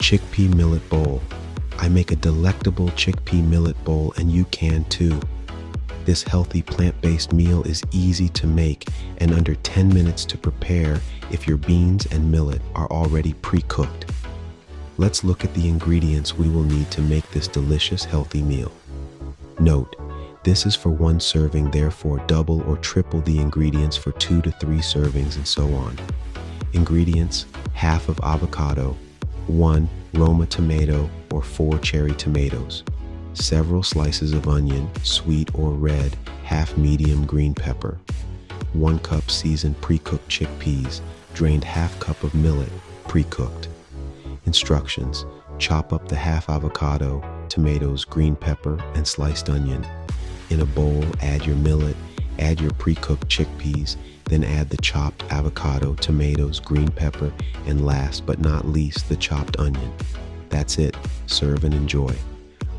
Chickpea millet bowl. I make a delectable chickpea millet bowl and you can too. This healthy plant-based meal is easy to make and under 10 minutes to prepare if your beans and millet are already pre-cooked. Let's look at the ingredients we will need to make this delicious healthy meal. Note, this is for one serving, therefore double or triple the ingredients for 2 to 3 servings and so on. Ingredients: half of avocado, 1 Roma tomato or 4 cherry tomatoes, several slices of onion, sweet or red, half medium green pepper, 1 cup seasoned pre-cooked chickpeas, drained half cup of millet, pre-cooked. Instructions: chop up the half avocado, tomatoes, green pepper, and sliced onion. In a bowl, add your millet, add your pre-cooked chickpeas, then add the chopped avocado, tomatoes, green pepper, and last but not least, the chopped onion. That's it. Serve and enjoy.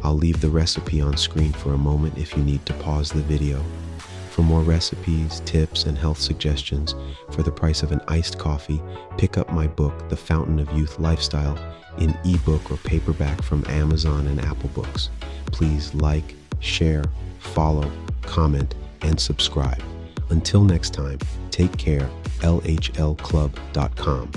I'll leave the recipe on screen for a moment if you need to pause the video. For more recipes, tips, and health suggestions, for the price of an iced coffee, pick up my book, The Fountain of Youth Lifestyle, in ebook or paperback from Amazon and Apple Books. Please like, share, follow, comment, and subscribe. Until next time, take care. LHLclub.com.